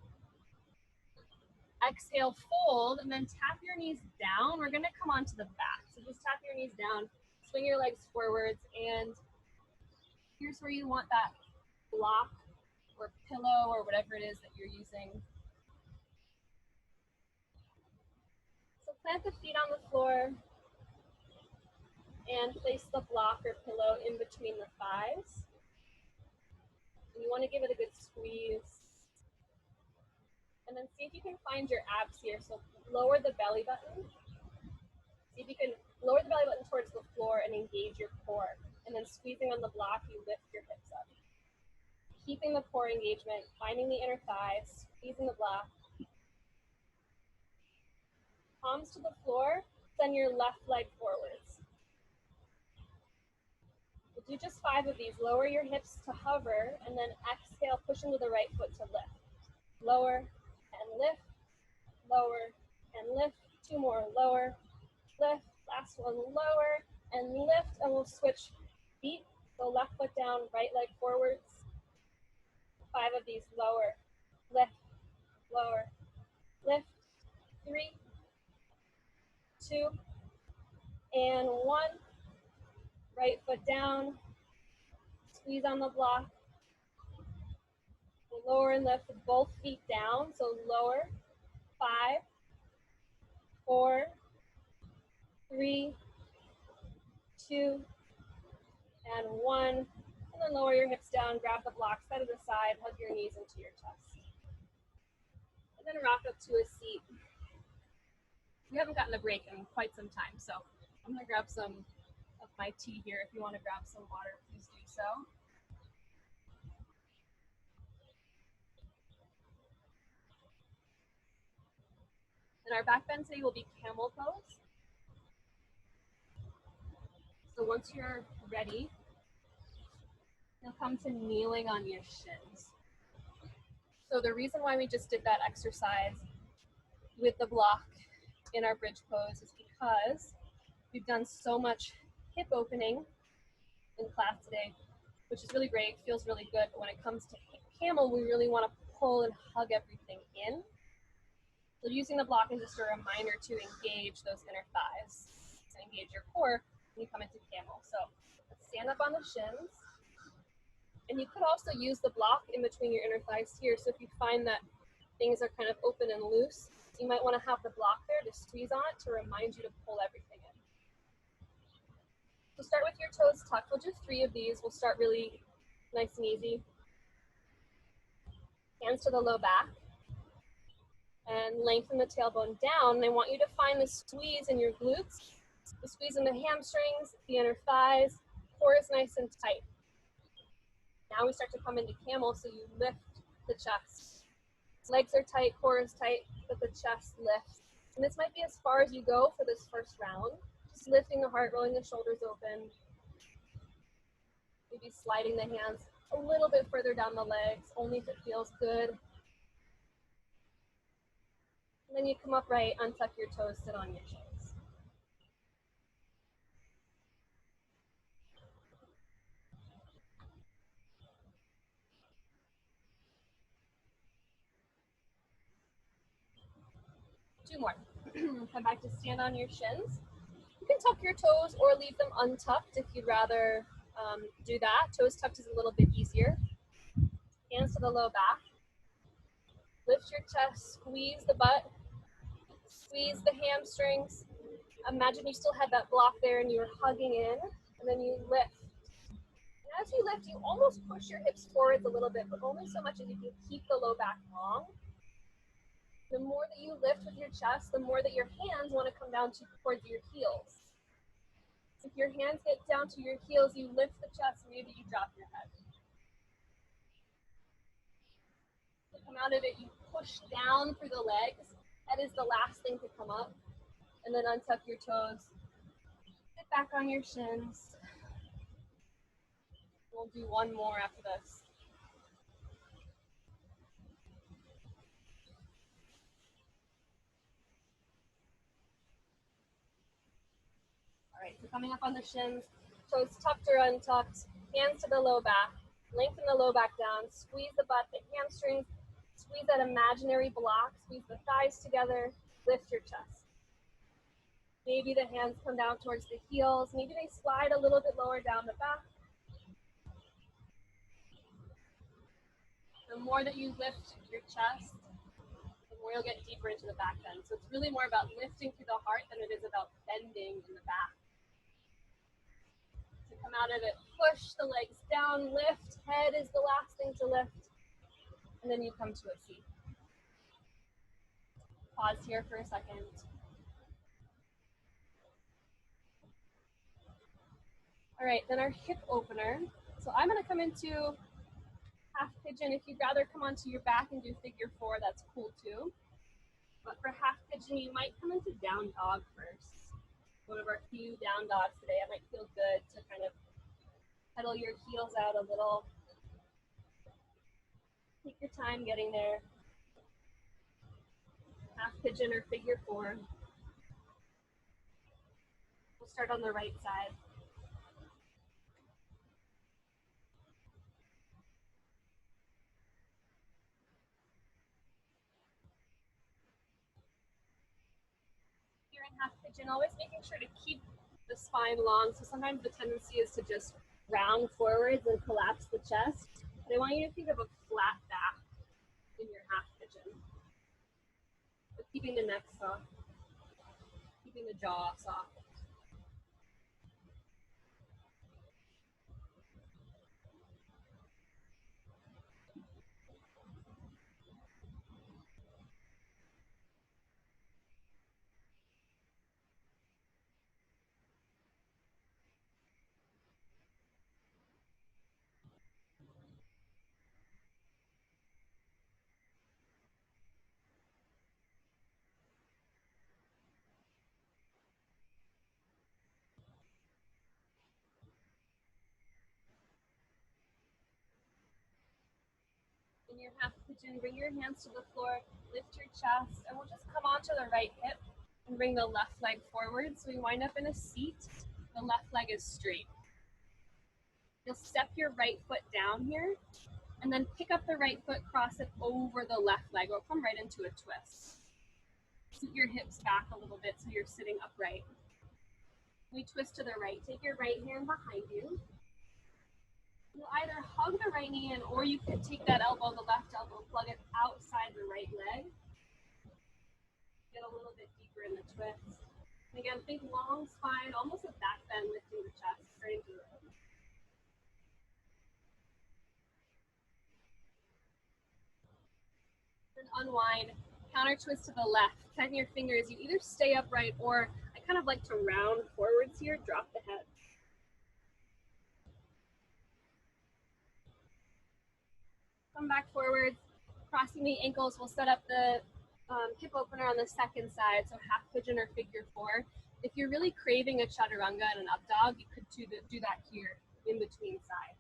Exhale, fold, and then tap your knees down. We're gonna come onto the back. So just tap your knees down, swing your legs forwards, and here's where you want that block or pillow or whatever it is that you're using. So plant the feet on the floor and place the block or pillow in between the thighs. And you want to give it a good squeeze. And then see if you can find your abs here. So lower the belly button. See if you can lower the belly button towards the floor and engage your core. And then squeezing on the block, you lift your hips up. Keeping the core engagement, finding the inner thighs, squeezing the block. Palms to the floor, send your left leg forwards. We'll do just 5 of these. Lower your hips to hover, and then exhale, push into the right foot to lift. Lower and lift, lower and lift. 2 more, lower, lift. Last one, lower and lift, and we'll switch feet. So left foot down, right leg forwards. 5 of these, lower, lift, lower, lift. 3, 2, and 1. Right foot down, squeeze on the block. Lower and lift both feet down, so lower. 5, 4, 3, 2, and 1. And then lower your hips down, grab the block, set it aside, hug your knees into your chest. And then rock up to a seat. We haven't gotten a break in quite some time, so I'm gonna grab some of my tea here. If you wanna grab some water, please do so. And our back bend today will be Camel Pose. So once you're ready, you'll come to kneeling on your shins. So the reason why we just did that exercise with the block in our bridge pose is because we've done so much hip opening in class today, which is really great, feels really good, but when it comes to camel, we really want to pull and hug everything in. So using the block is just a reminder to engage those inner thighs, and engage your core when you come into camel. So let's stand up on the shins. And you could also use the block in between your inner thighs here. So if you find that things are kind of open and loose, you might want to have the block there to squeeze on it to remind you to pull everything in. So start with your toes tucked. We'll do 3 of these. We'll start really nice and easy. Hands to the low back. And lengthen the tailbone down. And I want you to find the squeeze in your glutes So squeeze in the hamstrings, the inner thighs, core is nice and tight. Now we start to come into camel, so you lift the chest. Legs are tight, core is tight, but the chest lifts. And this might be as far as you go for this first round. Just lifting the heart, rolling the shoulders open. Maybe sliding the hands a little bit further down the legs, only if it feels good. And then you come upright, untuck your toes, sit on your shins. Two more. Come back to stand on your shins. You can tuck your toes or leave them untucked if you'd rather do that. Toes tucked is a little bit easier. Hands to the low back. Lift your chest, squeeze the butt, squeeze the hamstrings. Imagine you still had that block there and you were hugging in, and then you lift. And as you lift, you almost push your hips forwards a little bit, but only so much as you can keep the low back long. The more that you lift with your chest, the more that your hands want to come down towards your heels. If your hands get down to your heels, you lift the chest, maybe you drop your head. To come out of it, you push down through the legs. That is the last thing to come up. And then untuck your toes. Sit back on your shins. We'll do one more after this. All right, so coming up on the shins, toes tucked or untucked, hands to the low back, lengthen the low back down, squeeze the butt, the hamstrings, squeeze that imaginary block, squeeze the thighs together, lift your chest. Maybe the hands come down towards the heels, maybe they slide a little bit lower down the back. The more that you lift your chest, the more you'll get deeper into the back bend. So it's really more about lifting through the heart than it is about bending in the back. To come out of it, push the legs down, lift, head is the last thing to lift, and then you come to a seat. Pause here for a second. All right, then our hip opener. So I'm gonna come into half pigeon. If you'd rather come onto your back and do figure four, that's cool too. But for half pigeon, you might come into down dog first. One of our few down dogs today. It might feel good to kind of pedal your heels out a little. Take your time getting there. Half pigeon or figure four. We'll start on the right side. Here in half pigeon, always making sure to keep the spine long. So sometimes the tendency is to just round forwards and collapse the chest. But I want you to think of a flat back in your half pigeon. But keeping the neck soft, keeping the jaw soft. In your half pigeon, bring your hands to the floor, lift your chest, and we'll just come onto the right hip and bring the left leg forward. So we wind up in a seat. The left leg is straight. You'll step your right foot down here, and then pick up the right foot, cross it over the left leg. We'll come right into a twist. Scoot your hips back a little bit so you're sitting upright. We twist to the right. Take your right hand behind you. You'll either hug the right knee in, or you can take that elbow, the left elbow, plug it outside the right leg. Get a little bit deeper in the twist. And again, think long spine, almost a back bend, lifting the chest straight into the road. Then unwind, counter twist to the left. Tighten your fingers. You either stay upright, or I kind of like to round forwards here, drop the head. Come back forwards, crossing the ankles. We'll set up the hip opener on the second side, so half pigeon or figure four. If you're really craving a chaturanga and an up dog, you could do that here in between sides.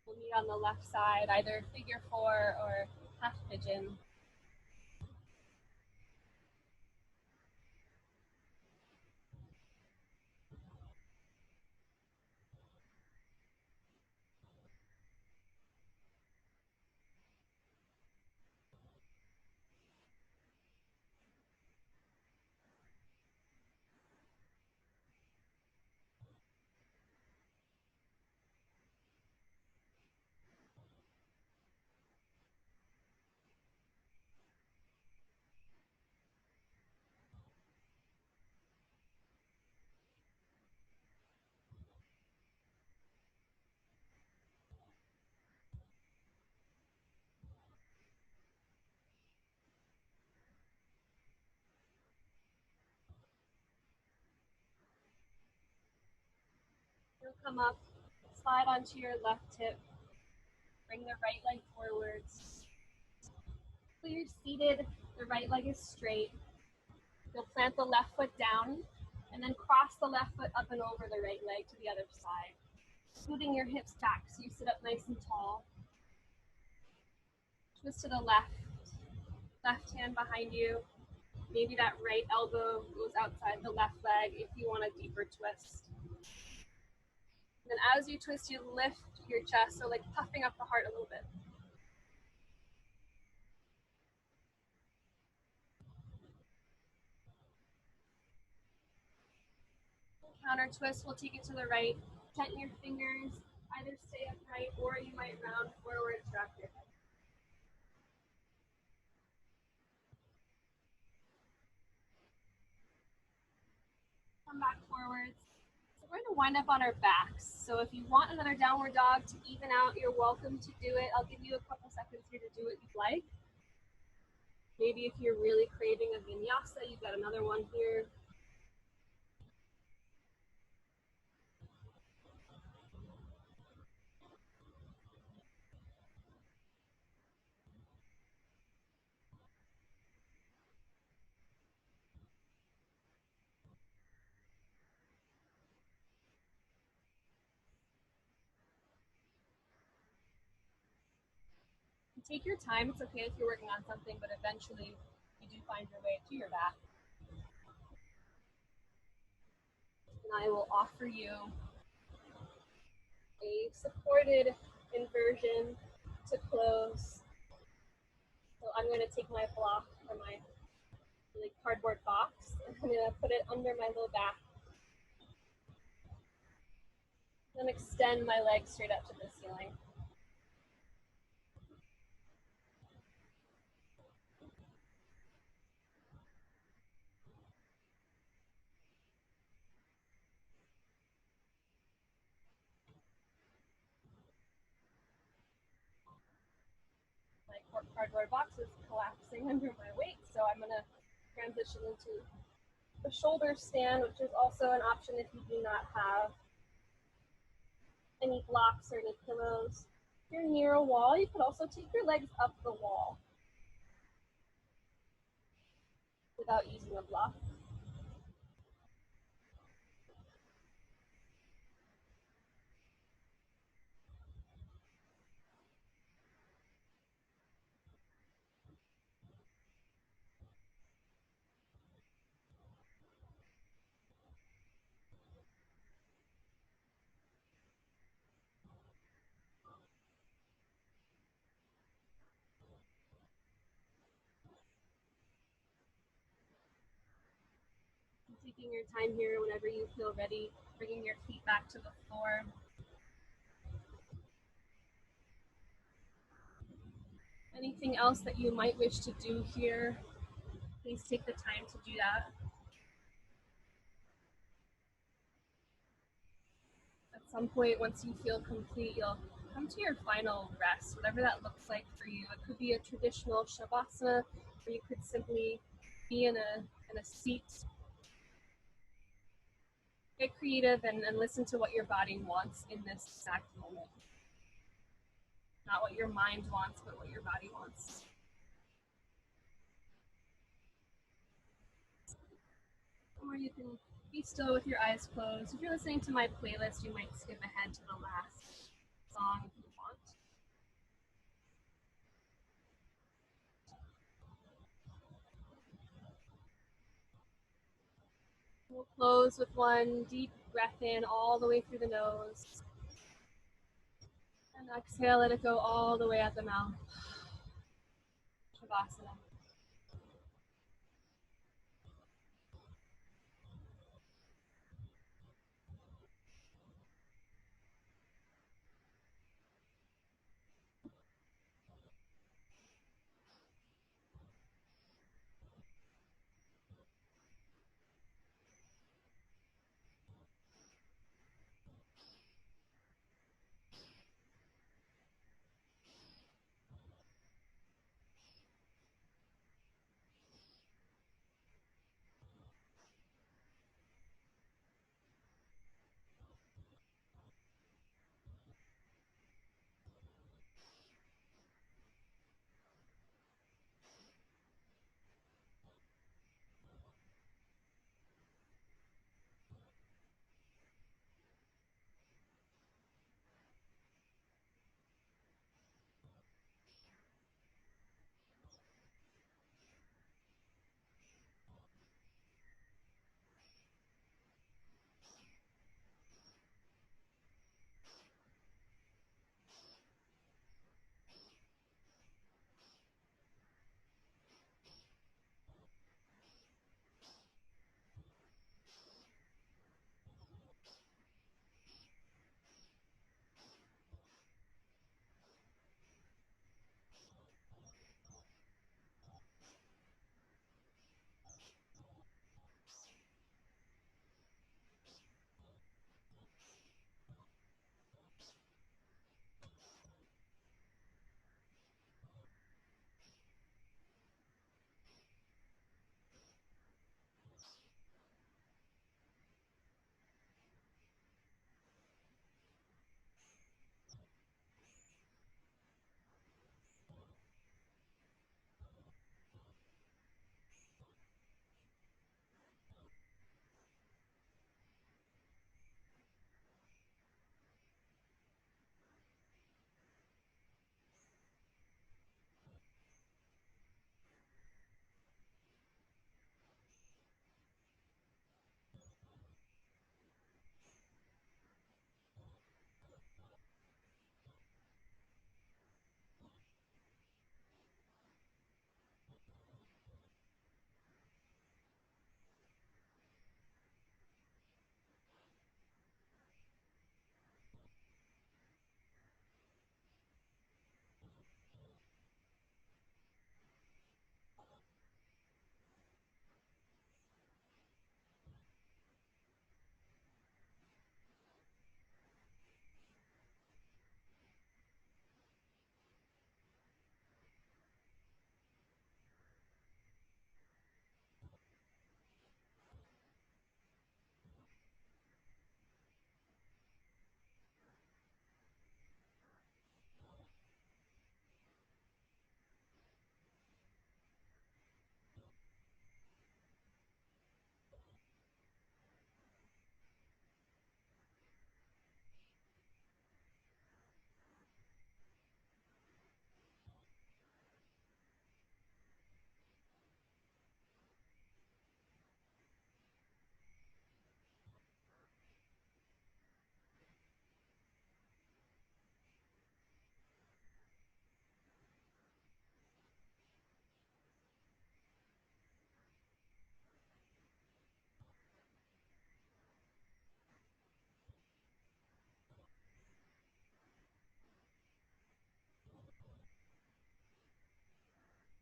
We'll meet on the left side, either figure four or half pigeon. You'll come up, slide onto your left hip, bring the right leg forwards. So you're seated, the right leg is straight. You'll plant the left foot down and then cross the left foot up and over the right leg to the other side. Scooting your hips back so you sit up nice and tall. Twist to the left, left hand behind you. Maybe that right elbow goes outside the left leg if you want a deeper twist. And then as you twist, you lift your chest, so like puffing up the heart a little bit. Counter twist, we'll take it to the right. Tighten your fingers, either stay upright or you might round forward, drop your head. Come back forwards. So we're going to wind up on our backs. So if you want another downward dog to even out, you're welcome to do it. I'll give you a couple seconds here to do what you'd like. Maybe if you're really craving a vinyasa, you've got another one here. Take your time. It's okay if you're working on something, but eventually you do find your way to your back. And I will offer you a supported inversion to close. So I'm going to take my block or my cardboard box and I'm going to put it under my low back. Then extend my legs straight up to the ceiling. My cardboard box is collapsing under my weight, so I'm going to transition into the shoulder stand, which is also an option if you do not have any blocks or any pillows. If you're near a wall, you could also take your legs up the wall without using a block. Taking your time here whenever you feel ready, bringing your feet back to the floor. Anything else that you might wish to do here, please take the time to do that. At some point, once you feel complete, you'll come to your final rest, whatever that looks like for you. It could be a traditional Shavasana, or you could simply be in a seat. Get creative and listen to what your body wants in this exact moment. Not what your mind wants, but what your body wants. Or you can be still with your eyes closed. If you're listening to my playlist, you might skip ahead to the last song if you want. We'll close with one deep breath in all the way through the nose. And exhale, let it go all the way out the mouth. Shavasana.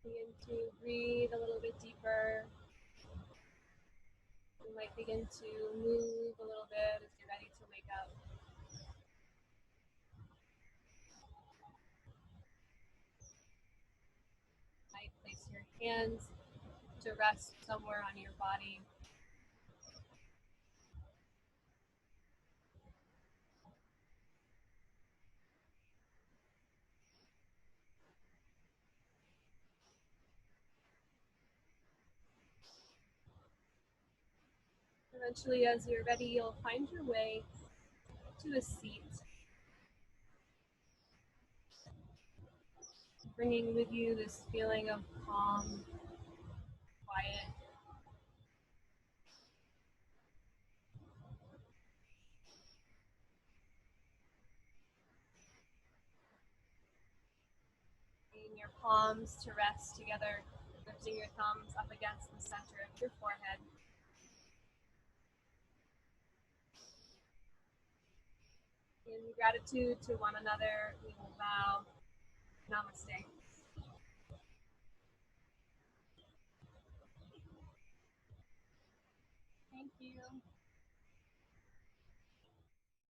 Begin to breathe a little bit deeper. You might begin to move a little bit as you're ready to wake up. You might place your hands to rest somewhere on your body. Eventually, as you're ready, you'll find your way to a seat, bringing with you this feeling of calm, quiet. Bringing your palms to rest together, lifting your thumbs up against the center of your forehead. In gratitude to one another, we will bow. Namaste. Thank you.